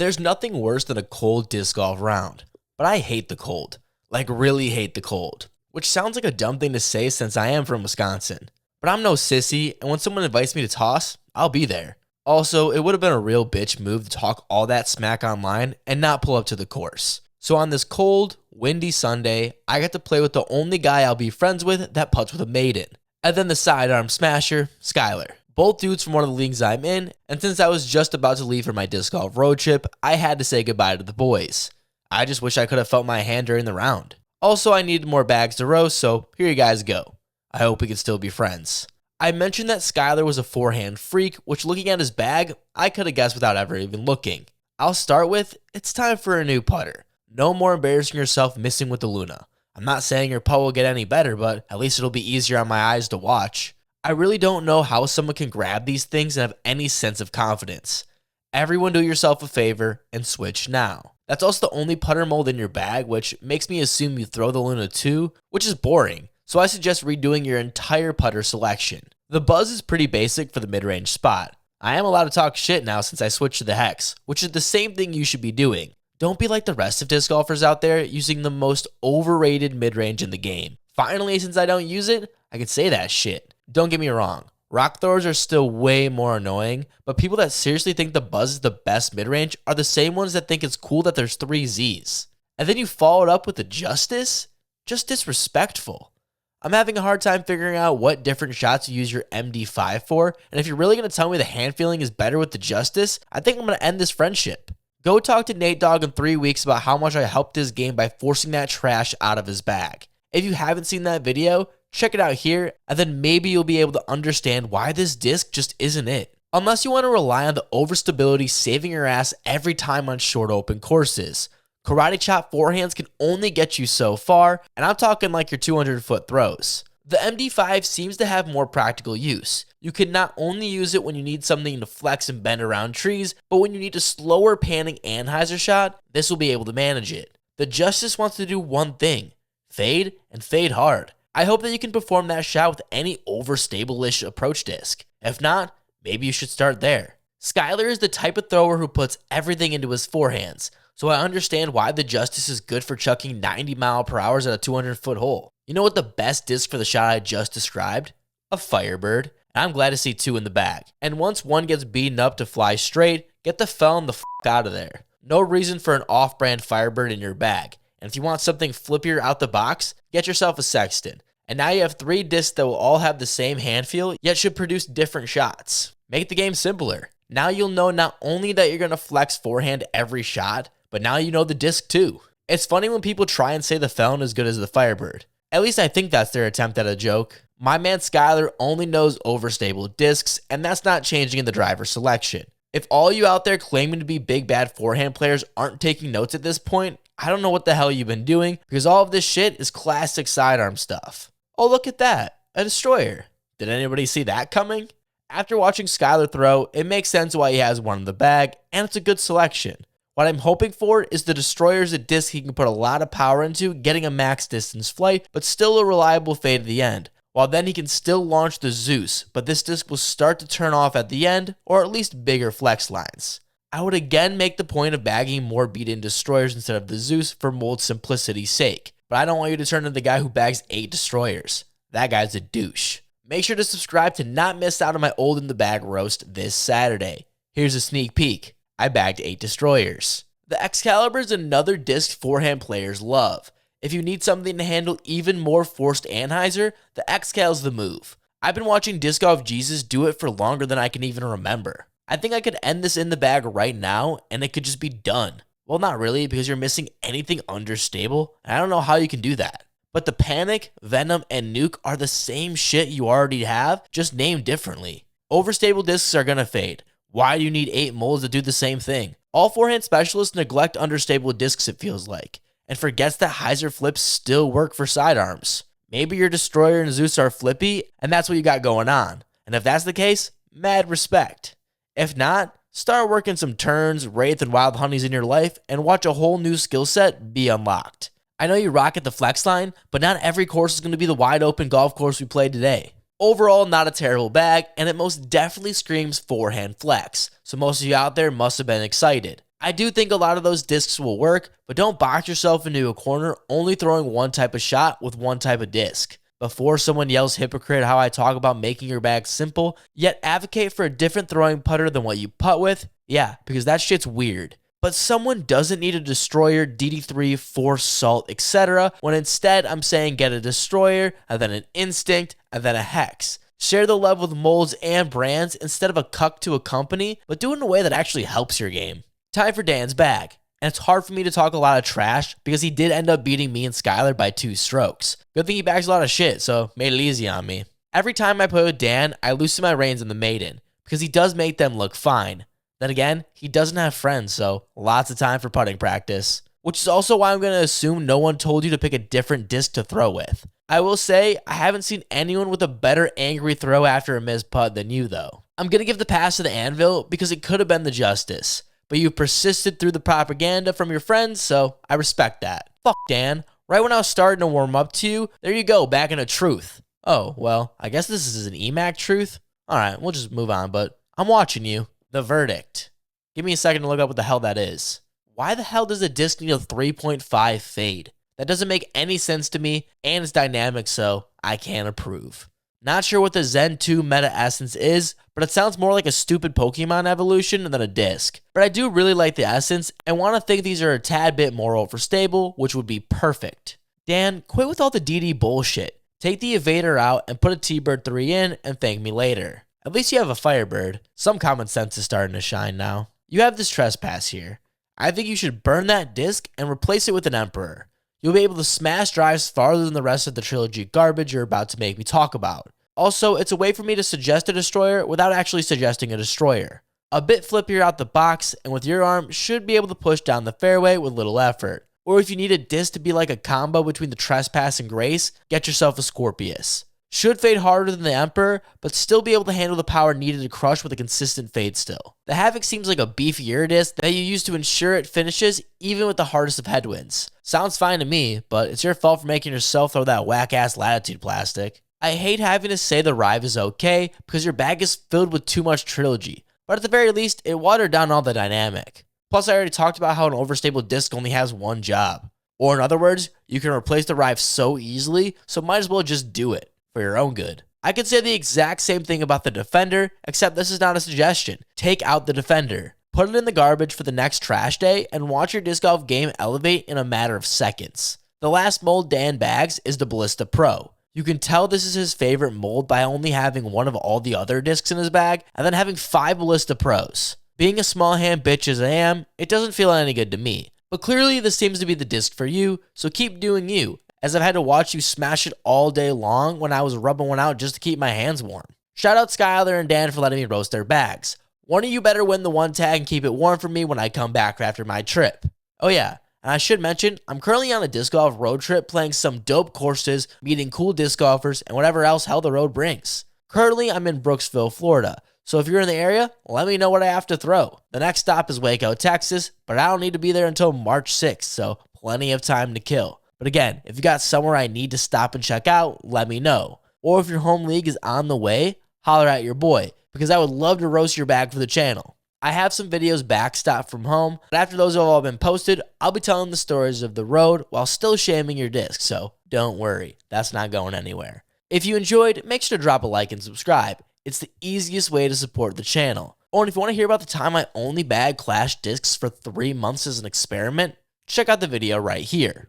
There's nothing worse than a cold disc golf round, but I hate the cold. Like, really hate the cold. Which sounds like a dumb thing to say since I am from Wisconsin. But I'm no sissy, and when someone invites me to toss, I'll be there. Also, it would have been a real bitch move to talk all that smack online and not pull up to the course. So on this cold, windy Sunday, I got to play with the only guy I'll be friends with that putts with a maiden. And then the sidearm smasher, Skyler. Both dudes from one of the leagues I'm in, and since I was just about to leave for my disc golf road trip, I had to say goodbye to the boys. I just wish I could have felt my hand during the round. Also, I needed more bags to roast, so here you guys go. I hope we can still be friends. I mentioned that Skyler was a forehand freak, which looking at his bag, I could have guessed without ever even looking. I'll start with, it's time for a new putter. No more embarrassing yourself missing with the Luna. I'm not saying your putt will get any better, but at least it'll be easier on my eyes to watch. I really don't know how someone can grab these things and have any sense of confidence. Everyone do yourself a favor and switch now. That's also the only putter mold in your bag, which makes me assume you throw the Luna too, which is boring. So I suggest redoing your entire putter selection. The buzz is pretty basic for the mid-range spot. I am allowed to talk shit now since I switched to the Hex, which is the same thing you should be doing. Don't be like the rest of disc golfers out there using the most overrated mid-range in the game. Finally, since I don't use it, I can say that shit. Don't get me wrong, rock throwers are still way more annoying, but people that seriously think the buzz is the best mid-range are the same ones that think it's cool that there's 3 Zs. And then you follow it up with the Justice? Just disrespectful. I'm having a hard time figuring out what different shots you use your MD5 for, and if you're really going to tell me the hand feeling is better with the Justice, I think I'm going to end this friendship. Go talk to Nate Dogg in 3 weeks about how much I helped his game by forcing that trash out of his bag. If you haven't seen that video, check it out here, and then maybe you'll be able to understand why this disc just isn't it. Unless you want to rely on the overstability saving your ass every time on short open courses. Karate chop forehands can only get you so far, and I'm talking like your 200-foot throws. The MD5 seems to have more practical use. You can not only use it when you need something to flex and bend around trees, but when you need a slower panning Anheuser shot, this will be able to manage it. The Justice wants to do one thing, fade and fade hard. I hope that you can perform that shot with any overstable-ish approach disc. If not, maybe you should start there. Skyler is the type of thrower who puts everything into his forehands, so I understand why the Justice is good for chucking 90 mph at a 200-foot hole. You know what the best disc for the shot I just described? A Firebird. And I'm glad to see 2 in the bag. And once one gets beaten up to fly straight, get the felon the f*** out of there. No reason for an off-brand Firebird in your bag. And if you want something flippier out the box, get yourself a Sexton. And now you have 3 discs that will all have the same hand feel, yet should produce different shots. Make the game simpler. Now you'll know not only that you're going to flex forehand every shot, but now you know the disc too. It's funny when people try and say the felon is good as the Firebird. At least I think that's their attempt at a joke. My man Skyler only knows overstable discs, and that's not changing in the driver selection. If all you out there claiming to be big bad forehand players aren't taking notes at this point, I don't know what the hell you've been doing, because all of this shit is classic sidearm stuff. Oh, look at that, a destroyer. Did anybody see that coming? After watching Skyler throw, it makes sense why he has one in the bag, and it's a good selection. What I'm hoping for is the destroyer is a disc he can put a lot of power into, getting a max distance flight, but still a reliable fade at the end. While then he can still launch the Zeus, but this disc will start to turn off at the end, or at least bigger flex lines. I would again make the point of bagging more beat-in destroyers instead of the Zeus for mold simplicity's sake, but I don't want you to turn into the guy who bags 8 destroyers. That guy's a douche. Make sure to subscribe to not miss out on my old in the bag roast this Saturday. Here's a sneak peek. I bagged 8 destroyers. The Excalibur is another disc forehand players love. If you need something to handle even more forced Anheuser, the Excal's the move. I've been watching Disc Golf Jesus do it for longer than I can even remember. I think I could end this in the bag right now and it could just be done. Well, not really, because you're missing anything understable, and I don't know how you can do that. But the Panic, Venom, and Nuke are the same shit you already have, just named differently. Overstable discs are gonna fade. Why do you need 8 molds to do the same thing? All forehand specialists neglect understable discs, it feels like, and forgets that hyzer flips still work for sidearms. Maybe your Destroyer and Zeus are flippy, and that's what you got going on. And if that's the case, mad respect. If not, start working some turns, Wraith, and Wild Honeys in your life, and watch a whole new skill set be unlocked. I know you rock at the flex line, but not every course is going to be the wide open golf course we played today. Overall, not a terrible bag, and it most definitely screams forehand flex, so most of you out there must have been excited. I do think a lot of those discs will work, but don't box yourself into a corner only throwing one type of shot with one type of disc. Before someone yells hypocrite how I talk about making your bag simple, yet advocate for a different throwing putter than what you putt with, yeah, because that shit's weird. But someone doesn't need a destroyer, DD3, force, salt, etc. when instead I'm saying get a destroyer, and then an instinct, and then a hex. Share the love with molds and brands instead of a cuck to a company, but do it in a way that actually helps your game. Time for Dan's bag. And it's hard for me to talk a lot of trash because he did end up beating me and Skyler by 2 strokes. Good thing he bags a lot of shit, so made it easy on me. Every time I play with Dan, I loosen my reins in the maiden because he does make them look fine. Then again, he doesn't have friends, so lots of time for putting practice. Which is also why I'm going to assume no one told you to pick a different disc to throw with. I will say, I haven't seen anyone with a better angry throw after a missed putt than you though. I'm going to give the pass to the anvil because it could have been the Justice. But you persisted through the propaganda from your friends, so I respect that. Fuck Dan. Right when I was starting to warm up to you, there you go, back into truth. Oh, well, I guess this is an EMAC truth? Alright, we'll just move on, but I'm watching you. The verdict. Give me a second to look up what the hell that is. Why the hell does a disc need a 3.5 fade? That doesn't make any sense to me, and it's dynamic, so I can't approve. Not sure what the Zen 2 Meta Essence is, but it sounds more like a stupid Pokemon evolution than a disc. But I do really like the Essence, and want to think these are a tad bit more overstable, which would be perfect. Dan, quit with all the DD bullshit. Take the Evader out and put a T-Bird 3 in and thank me later. At least you have a Firebird. Some common sense is starting to shine now. You have this Trespass here. I think you should burn that disc and replace it with an Emperor. You'll be able to smash drives farther than the rest of the trilogy garbage you're about to make me talk about. Also, it's a way for me to suggest a destroyer without actually suggesting a destroyer. A bit flippier out the box, and with your arm, should be able to push down the fairway with little effort. Or if you need a disc to be like a combo between the Trespass and Grace, get yourself a Scorpius. Should fade harder than the Emperor, but still be able to handle the power needed to crush with a consistent fade still. The Havoc seems like a beefier disc that you use to ensure it finishes even with the hardest of headwinds. Sounds fine to me, but it's your fault for making yourself throw that whack-ass Latitude plastic. I hate having to say the Rive is okay because your bag is filled with too much trilogy, but at the very least, it watered down all the dynamic. Plus, I already talked about how an overstable disc only has one job. Or in other words, you can replace the Rive so easily, so might as well just do it. For your own good. I could say the exact same thing about the Defender, except this is not a suggestion. Take out the Defender. Put it in the garbage for the next trash day and watch your disc golf game elevate in a matter of seconds. The last mold Dan bags is the Ballista Pro. You can tell this is his favorite mold by only having one of all the other discs in his bag and then having 5 Ballista Pros. Being a small hand bitch as I am, it doesn't feel any good to me. But clearly this seems to be the disc for you, so keep doing you, as I've had to watch you smash it all day long when I was rubbing one out just to keep my hands warm. Shout out Skyler and Dan for letting me roast their bags. One of you better win the one tag and keep it warm for me when I come back after my trip. Oh yeah, and I should mention, I'm currently on a disc golf road trip playing some dope courses, meeting cool disc golfers, and whatever else hell the road brings. Currently, I'm in Brooksville, Florida, so if you're in the area, let me know what I have to throw. The next stop is Waco, Texas, but I don't need to be there until March 6th, so plenty of time to kill. But again, if you got somewhere I need to stop and check out, let me know. Or if your home league is on the way, holler at your boy, because I would love to roast your bag for the channel. I have some videos backstop from home, but after those have all been posted, I'll be telling the stories of the road while still shaming your disc, so don't worry, that's not going anywhere. If you enjoyed, make sure to drop a like and subscribe. It's the easiest way to support the channel. Or if you want to hear about the time I only bagged Clash discs for 3 months as an experiment, check out the video right here.